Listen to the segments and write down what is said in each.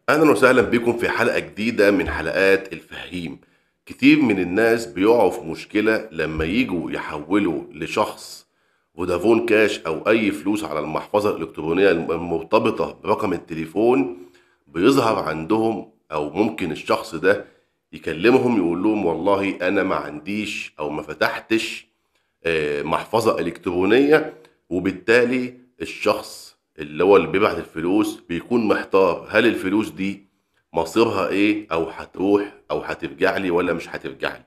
أهلا وسهلا بكم في حلقة جديدة من حلقات الفهيم. كتير من الناس بيقعوا في مشكلة لما يجوا يحولوا لشخص فودافون كاش أو أي فلوس على المحفظة الإلكترونية المرتبطة برقم التليفون. بيظهر عندهم أو ممكن الشخص ده يكلمهم يقول لهم والله أنا ما عنديش أو ما فتحتش محفظة إلكترونية، وبالتالي الشخص اللي بيبعت الفلوس بيكون محتار هل الفلوس دي مصيرها ايه، او هتروح او هترجع لي ولا مش هترجع لي.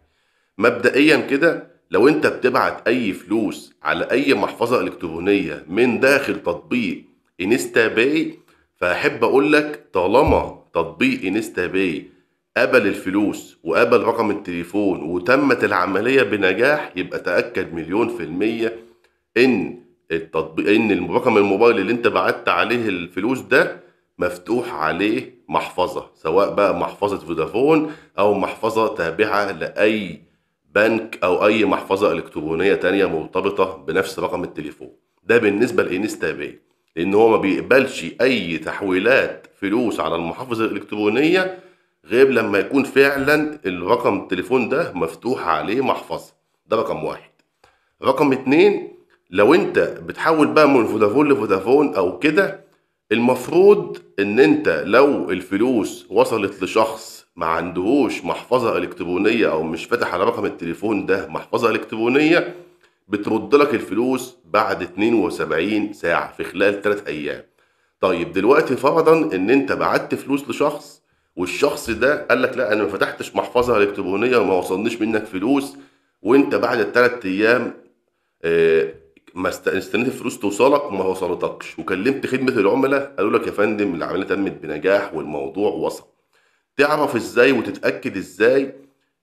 مبدئيا كده لو انت بتبعت اي فلوس على اي محفظة الكترونية من داخل تطبيق انستا باي، فاحب اقول لك طالما تطبيق انستا باي قبل الفلوس وقبل رقم التليفون وتمت العملية بنجاح، يبقى تأكد مليون في المية ان الرقم الموبايل اللي انت بعت عليه الفلوس ده مفتوح عليه محفظة، سواء بقى محفظة فودافون او محفظة تابعة لأي بنك او اي محفظة الكترونية تانية مرتبطة بنفس رقم التليفون. ده بالنسبة لإنستا باي، لان هو ما بيقبلش اي تحويلات فلوس على المحافظة الالكترونية غير لما يكون فعلا الرقم التليفون ده مفتوح عليه محفظة. ده رقم واحد. رقم اتنين، لو انت بتحول بقى من فودافون لفودافون او كده، المفروض ان انت لو الفلوس وصلت لشخص ما عندهوش محفظة الكترونية او مش فاتح على رقم التليفون ده محفظة الكترونية، بترد لك الفلوس بعد 72 ساعة في خلال 3 ايام. طيب دلوقتي فرضا ان انت بعت فلوس لشخص والشخص ده قال لك لا انا ما فتحتش محفظة الكترونية وما وصلنيش منك فلوس، وانت بعد الثلاث ايام آه، ما استنيت الفلوس توصلك وما وصلتكش، وكلمت خدمة العملاء قالوا لك يا فندم العملية تمت بنجاح والموضوع وصل. تعرف ازاي وتتأكد ازاي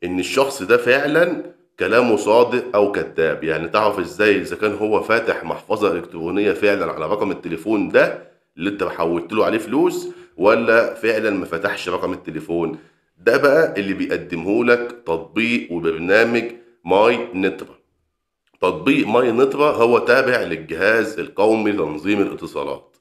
ان الشخص ده فعلا كلامه صادق او كذاب؟ يعني تعرف ازاي اذا كان هو فاتح محفظة الكترونية فعلا على رقم التليفون ده اللي انت حولت له عليه فلوس، ولا فعلا ما فتحش رقم التليفون؟ ده بقى اللي بيقدمه لك تطبيق وبرنامج ماي نترا. تطبيق ماي نترا هو تابع للجهاز القومي لتنظيم الاتصالات.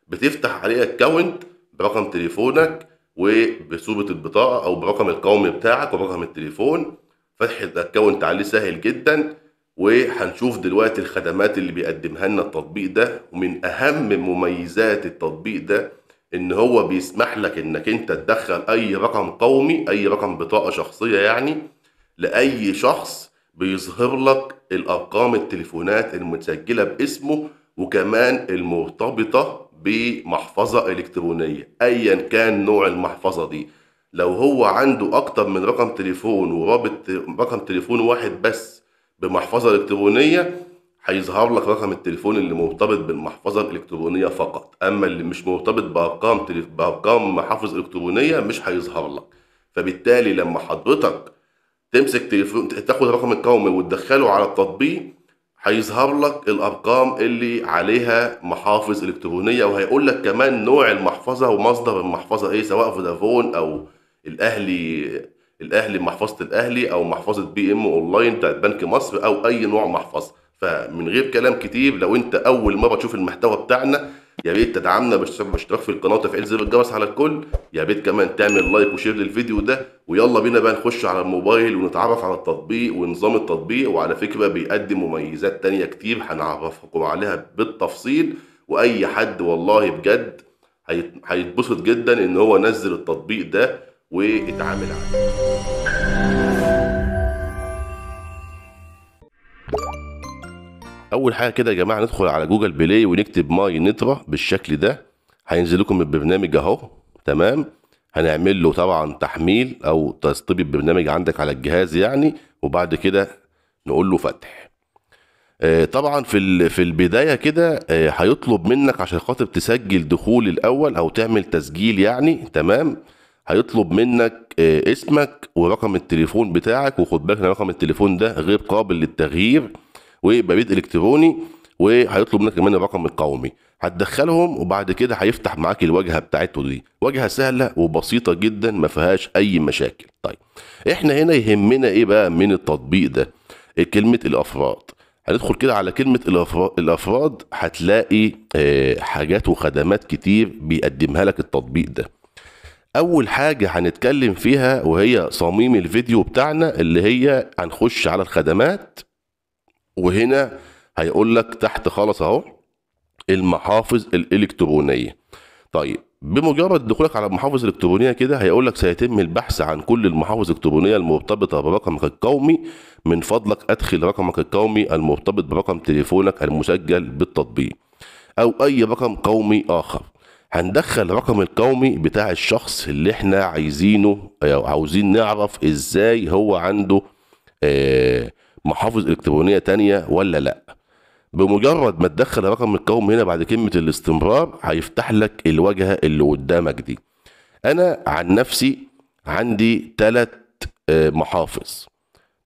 بتفتح عليه اكونت برقم تليفونك وبصورة البطاقة او برقم القومي بتاعك ورقم التليفون. فتح الاكونت عليه سهل جدا، وهنشوف دلوقتي الخدمات اللي بيقدمها لنا التطبيق ده. ومن اهم مميزات التطبيق ده ان هو بيسمح لك انك انت تدخل اي رقم قومي، اي رقم بطاقة شخصية يعني، لأي شخص. بيظهر لك الأرقام التليفونات المتسجلة باسمه وكمان المرتبطة بمحفظة إلكترونية أيا كان نوع المحفظة دي. لو هو عنده أكتر من رقم تليفون ورابط رقم تليفون واحد بس بمحفظة إلكترونية، هيظهر لك رقم التليفون اللي مرتبط بالمحفظة الإلكترونية فقط، أما اللي مش مرتبط بأرقام محافظ إلكترونية مش هيظهر لك. فبالتالي لما حضرتك تمسك تليفون تاخد الرقم القومي وتدخله على التطبيق، هيظهر لك الارقام اللي عليها محافظ الكترونيه، وهيقول لك كمان نوع المحفظه ومصدر المحفظه ايه، سواء فودافون او الاهلي، محفظه الاهلي او محفظه بي ام اونلاين بتاعت بنك مصر او اي نوع محفظه. فمن غير كلام كتير، لو انت اول مره تشوف المحتوى بتاعنا يا ريت تدعمنا باشتراك في القناه وتفعيل زر الجرس على الكل. يا ريت كمان تعمل لايك وشير للفيديو ده، ويلا بينا بقى نخش على الموبايل ونتعرف على التطبيق ونظام التطبيق. وعلى فكرة بيقدم مميزات تانية كتير هنعرفكم عليها بالتفصيل، واي حد والله بجد هيتبسط جدا ان هو نزل التطبيق ده واتعامل عليه. اول حاجة كده يا جماعة ندخل على جوجل بلاي ونكتب ماي نترا بالشكل ده، هينزل لكم البرنامج اهو. تمام. هنعمل له طبعا تحميل او تسطيب البرنامج عندك على الجهاز يعني، وبعد كده نقول له فتح. طبعا في البدايه كده هيطلب منك عشان خاطر تسجل دخول الاول او تعمل تسجيل يعني. تمام. هيطلب منك اسمك ورقم التليفون بتاعك، وخد بالك ان رقم التليفون ده غير قابل للتغيير وبريد الكتروني. وهيطلب منك كمان الرقم القومي، هتدخلهم وبعد كده هيفتح معاك الواجهه بتاعته. دي واجهه سهله وبسيطه جدا ما فيهاش اي مشاكل. طيب احنا هنا يهمنا ايه بقى من التطبيق ده؟ كلمه الافراد. هندخل كده على كلمة الأفراد، هتلاقي حاجات وخدمات كتير بيقدمها لك التطبيق ده. اول حاجة هنتكلم فيها وهي صميم الفيديو بتاعنا، اللي هي هنخش على الخدمات، وهنا هيقول لك تحت خالص اهو المحافظ الالكترونية. طيب بمجرد دخولك على المحافظ الالكترونيه كده هيقول لك سيتم البحث عن كل المحافظ الالكترونيه المرتبطه برقمك القومي، من فضلك ادخل رقمك القومي المرتبط برقم تليفونك المسجل بالتطبيق او اي رقم قومي اخر. هندخل الرقم القومي بتاع الشخص اللي احنا عايزينه او عاوزين نعرف ازاي هو عنده محافظ الكترونيه تانية ولا لا. بمجرد ما تدخل الرقم القومي هنا بعد كلمة الاستمرار هيفتح لك الواجهة اللي قدامك دي. أنا عن نفسي عندي 3 محافظ،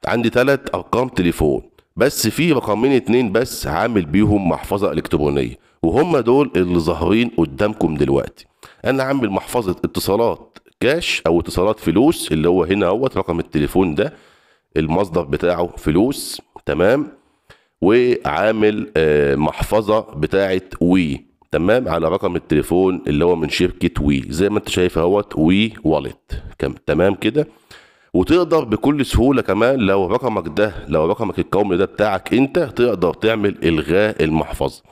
عندي 3 أرقام تليفون، بس في رقمين 2 بس عامل بيهم محفظة إلكترونية، وهم دول اللي ظاهرين قدامكم دلوقتي. أنا عامل محفظة اتصالات كاش أو اتصالات فلوس، اللي هو هنا اهوت رقم التليفون ده المصدر بتاعه فلوس، تمام. وعامل محفظة بتاعت وي، تمام، على رقم التليفون اللي هو من شركة وي زي ما انت شايف اهوت، وي والت، تمام كده. وتقدر بكل سهولة كمان لو رقمك القومي ده بتاعك انت، تقدر تعمل الغاء المحفظة.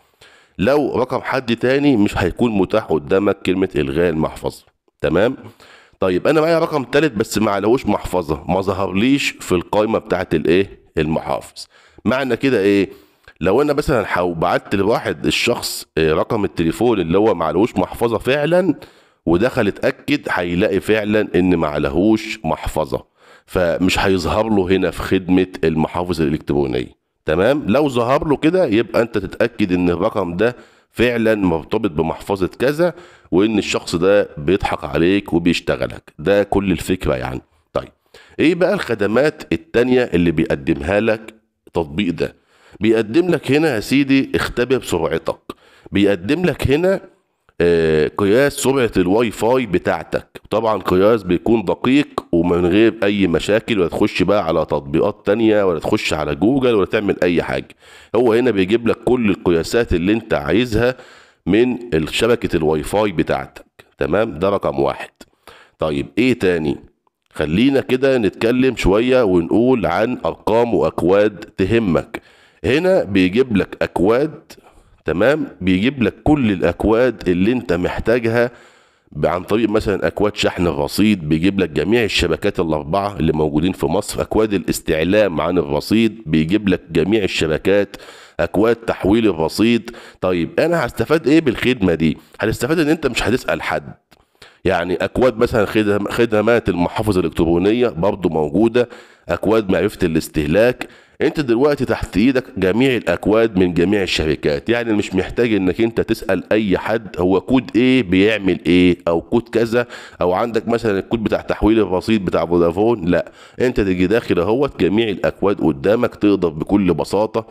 لو رقم حد تاني مش هيكون متاح قدامك كلمة الغاء المحفظة، تمام. طيب انا معايا رقم تالت بس ما عليهوش محفظة، ما ظهرليش في القائمة بتاعت المحافظ. معنى كده ايه؟ لو انا مثلا بعت لواحد الشخص رقم التليفون اللي هو معلهوش محفظه فعلا، ودخل اتاكد هيلاقي فعلا ان معلهوش محفظه، فمش هيظهر له هنا في خدمه المحافظ الالكترونيه، تمام. لو ظهر له كده يبقى انت تتاكد ان الرقم ده فعلا مرتبط بمحفظه كذا، وان الشخص ده بيضحك عليك وبيشتغلك. ده كل الفكره يعني. طيب ايه بقى الخدمات التانية اللي بيقدمها لك التطبيق ده؟ بيقدم لك هنا يا سيدي اختبر سرعتك، بيقدم لك هنا قياس سرعة الواي فاي بتاعتك. طبعا قياس بيكون دقيق ومن غير اي مشاكل، ولا تخش بقى على تطبيقات تانية ولا تخش على جوجل ولا تعمل اي حاجة. هو هنا بيجيب لك كل القياسات اللي انت عايزها من شبكة الواي فاي بتاعتك، تمام. ده رقم واحد. طيب ايه تاني؟ خلينا كده نتكلم شوية ونقول عن ارقام واكواد تهمك. هنا بيجيب لك اكواد، تمام، بيجيب لك كل الاكواد اللي انت محتاجها عن طريق مثلا اكواد شحن الرصيد، بيجيب لك جميع الشبكات الاربعه اللي موجودين في مصر، اكواد الاستعلام عن الرصيد بيجيب لك جميع الشبكات، اكواد تحويل الرصيد. طيب انا هستفاد ايه بالخدمه دي؟ هتستفاد ان انت مش هتسال حد. يعني اكواد مثلا خدمات المحافظ الالكترونيه برضو موجوده، اكواد معرفه الاستهلاك. انت دلوقتي تحت ايدك جميع الاكواد من جميع الشركات، يعني مش محتاج انك انت تسال اي حد هو كود ايه بيعمل ايه او كود كذا، او عندك مثلا الكود بتاع تحويل الرصيد بتاع فودافون، لا. انت تيجي داخل اهوت جميع الاكواد قدامك، تقدر بكل بساطه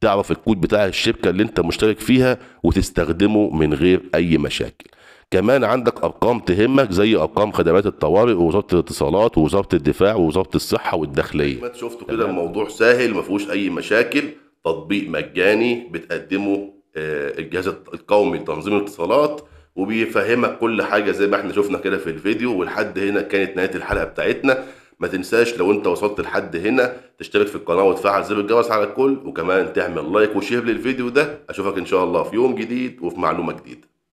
تعرف الكود بتاع الشركه اللي انت مشترك فيها وتستخدمه من غير اي مشاكل. كمان عندك ارقام تهمك زي ارقام خدمات الطوارئ ووزاره الاتصالات ووزاره الدفاع ووزاره الصحه والداخليه. ما شفتوا كده الموضوع سهل ما فيهوش اي مشاكل، تطبيق مجاني بتقدمه الجهاز القومي لتنظيم الاتصالات، وبيفهمك كل حاجه زي ما احنا شفنا كده في الفيديو. ولحد هنا كانت نهايه الحلقه بتاعتنا. ما تنساش لو انت وصلت لحد هنا تشترك في القناه وتفعل زر الجرس على الكل، وكمان تعمل لايك وشير للفيديو ده. اشوفك ان شاء الله في يوم جديد وفي معلومه جديده.